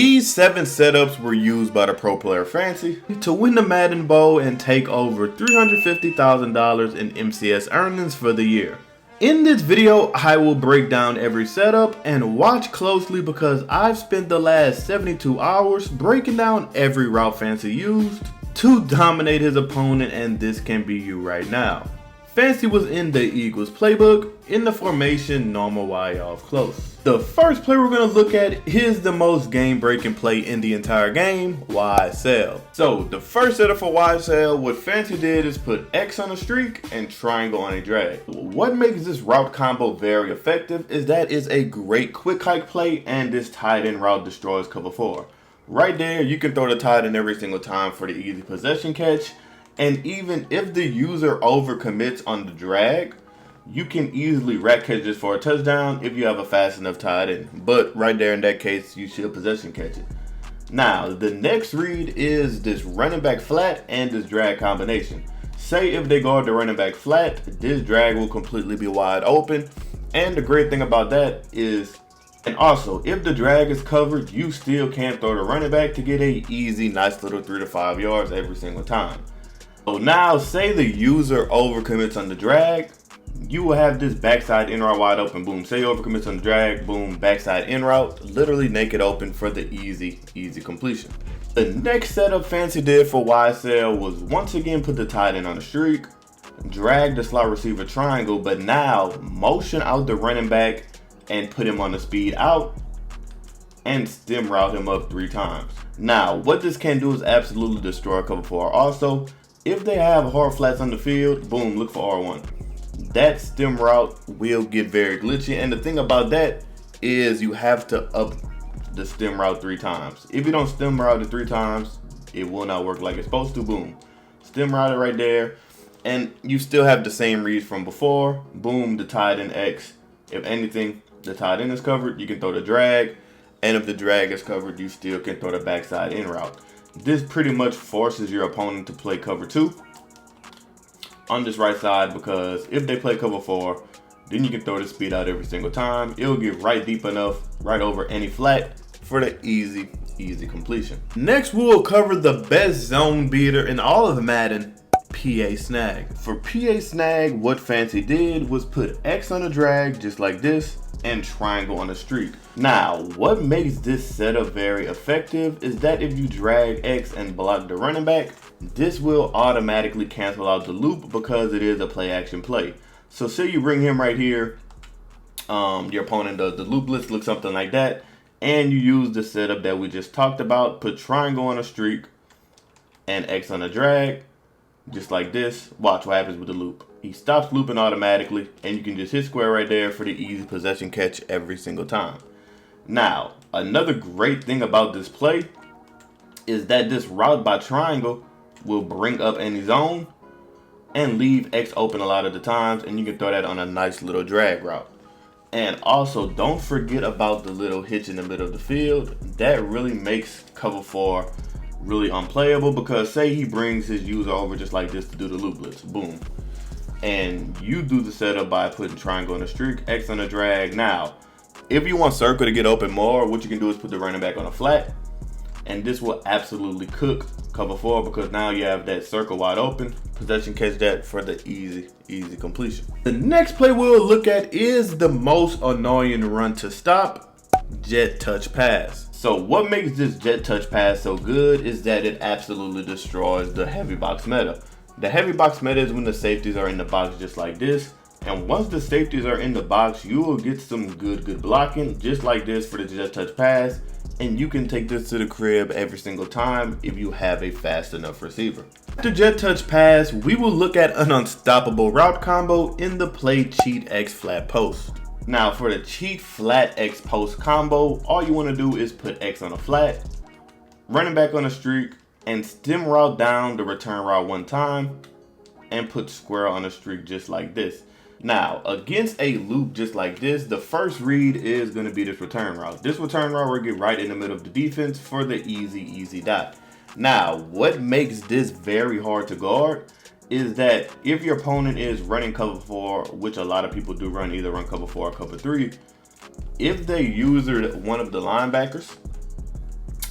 These 7 setups were used by the pro player Fancy to win the Madden Bowl and take over $350,000 in MCS earnings for the year. In this video, I will break down every setup and watch closely because I've spent the last 72 hours breaking down every route Fancy used to dominate his opponent, and this can be you right now. Fancy was in the Eagles playbook in the formation normal wide off close. The first play we're going to look at is the most game-breaking play in the entire game, Ysail. So the first setup for Ysail, what Fancy did is put X on a streak and triangle on a drag. What makes this route combo very effective is that it's a great quick hike play, and this tight end route destroys cover 4. Right there, you can throw the tight end every single time for the easy possession catch. And even if the user overcommits on the drag, you can easily rack catch this for a touchdown if you have a fast enough tight end. But right there in that case, you should possession catch it. Now, the next read is this running back flat and this drag combination. Say if they guard the running back flat, this drag will completely be wide open. And the great thing about that is, and also, if the drag is covered, you still can't throw the running back to get a easy, nice little 3 to 5 yards every single time. So now, say the user overcommits on the drag, you will have this backside in route wide open, boom. Say overcommits on the drag, boom, backside in route, literally naked open for the easy completion. The next setup Fancy did for Ysail was once again put the tight end on the streak, drag the slot receiver triangle, but now motion out the running back and put him on the speed out and stem route him up 3 times. Now, what this can do is absolutely destroy cover 4. Also, if they have hard flats on the field, boom, look for R1. That stem route will get very glitchy, and the thing about that is you have to up the stem route 3 times. If you don't stem route it 3 times, it will not work like it's supposed to. Boom, stem route it right there, and you still have the same reads from before. Boom, the tight end X. If anything, the tight end is covered, you can throw the drag, and if the drag is covered, you still can throw the backside in route. This pretty much forces your opponent to play cover 2 on this right side, because if they play cover 4, then you can throw the speed out every single time. It'll get right deep enough, right over any flat for the easy completion. Next, we'll cover the best zone beater in all of Madden, PA snag. For PA snag, what Fancy did was put X on a drag just like this and triangle on a streak. Now, what makes this setup very effective is that if you drag X and block the running back, this will automatically cancel out the loop because it is a play action play. So say you bring him right here, your opponent does the loop blitz, look something like that, and you use the setup that we just talked about, put triangle on a streak and X on a drag, just like this. Watch what happens with the loop. He stops looping automatically, and you can just hit square right there for the easy possession catch every single time. Now, another great thing about this play is that this route by triangle will bring up any zone and leave X open a lot of the times, and you can throw that on a nice little drag route. And also, don't forget about the little hitch in the middle of the field. That really makes cover 4 really unplayable, because say he brings his user over just like this to do the loop blitz, boom, and you do the setup by putting triangle on a streak, X on a drag. Now, if you want circle to get open more, what you can do is put the running back on a flat, and this will absolutely cook cover 4 because now you have that circle wide open, possession catch that for the easy completion. The next play we'll look at is the most annoying run to stop, jet touch pass. So what makes this jet touch pass so good is that it absolutely destroys the heavy box meta. The heavy box meta is when the safeties are in the box just like this, and once the safeties are in the box, you will get some good blocking just like this for the jet touch pass, and you can take this to the crib every single time if you have a fast enough receiver. After jet touch pass, we will look at an unstoppable route combo in the play cheat X flat post. Now, for the cheat flat X post combo, all you want to do is put X on a flat, running back on a streak, and stem route down the return route 1 time, and put square on a streak just like this. Now, against a loop just like this, the first read is going to be this return route. This return route will get right in the middle of the defense for the easy dot. Now, what makes this very hard to guard is that if your opponent is running cover 4, which a lot of people do run, either run cover 4 or cover 3, if they use one of the linebackers,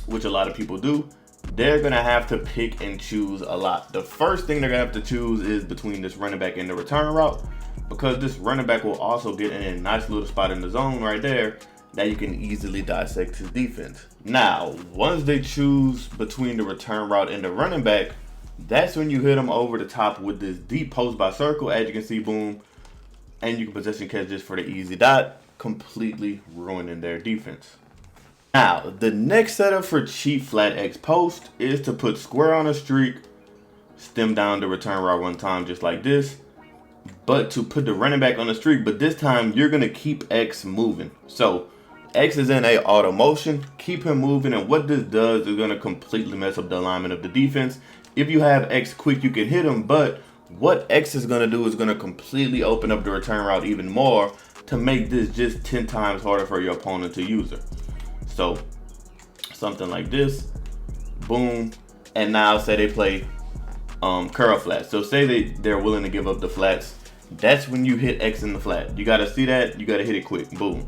which a lot of people do, they're gonna have to pick and choose a lot. The first thing they're gonna have to choose is between this running back and the return route, because this running back will also get in a nice little spot in the zone right there that you can easily dissect his defense. Now, once they choose between the return route and the running back, that's when you hit them over the top with this deep post by circle, as you can see, boom, and you can possession catch this for the easy dot, completely ruining their defense. Now, the next setup for cheap flat X post is to put square on a streak, stem down the return route one time just like this, but to put the running back on the streak, but this time you're gonna keep X moving. So X is in a auto motion, keep him moving, and what this does is gonna completely mess up the alignment of the defense. If you have X quick, you can hit him, but what X is gonna do is gonna completely open up the return route even more to make this just 10 times harder for your opponent to use her. So something like this, boom, and now say they play curl flats. So say they're willing to give up the flats. That's when you hit X in the flat. You gotta see that, you gotta hit it quick, boom.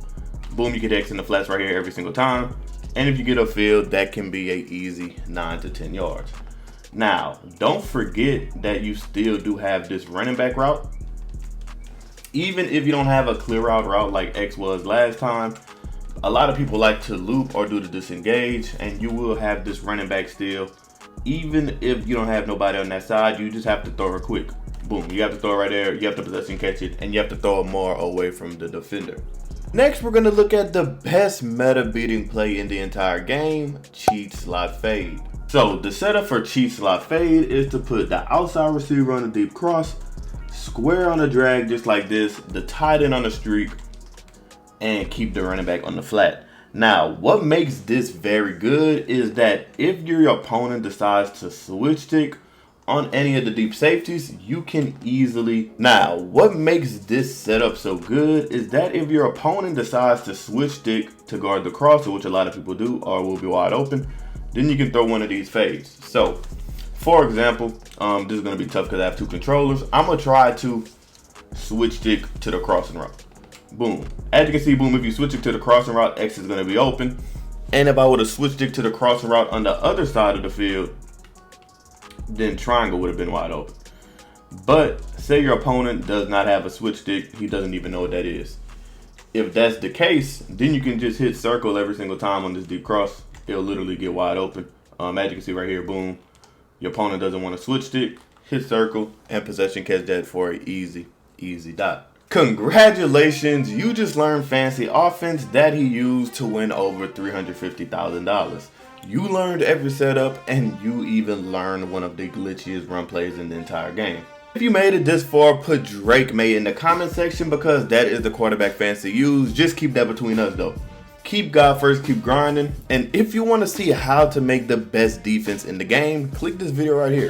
Boom, you get X in the flats right here every single time. And if you get upfield, that can be a easy 9 to 10 yards. Now, don't forget that you still do have this running back route. Even if you don't have a clear out route like X was last time, a lot of people like to loop or do the disengage, and you will have this running back still. Even if you don't have nobody on that side, you just have to throw it quick. Boom, you have to throw it right there, you have to possession catch it, and you have to throw it more away from the defender. Next, we're gonna look at the best meta beating play in the entire game, cheat slot fade. So the setup for cheat slot fade is to put the outside receiver on a deep cross, square on a drag just like this, the tight end on a streak, and keep the running back on the flat. Now, what makes this very good is that if your opponent decides to switch stick on any of the deep safeties, you can easily. Now, what makes this setup so good is that if your opponent decides to switch stick to guard the crosser, which a lot of people do or will be wide open, then you can throw one of these fades. So, for example, this is going to be tough because I have two controllers. I'm going to try to switch stick to the crossing route. Boom. As you can see, boom, if you switch it to the crossing route, X is going to be open. And if I would have switched it to the crossing route on the other side of the field, then triangle would have been wide open. But say your opponent does not have a switch stick, he doesn't even know what that is. If that's the case, then you can just hit circle every single time on this deep cross. It'll literally get wide open. As you can see right here, boom. Your opponent doesn't want to switch stick, hit circle, and possession catch that for an easy dot. Congratulations, you just learned fancy offense that he used to win over $350,000. You learned every setup, and you even learned one of the glitchiest run plays in the entire game. If you made it this far, put Drake May in the comment section because that is the quarterback fancy use. Just keep that between us though. Keep God first, keep grinding, and if you want to see how to make the best defense in the game, click this video right here.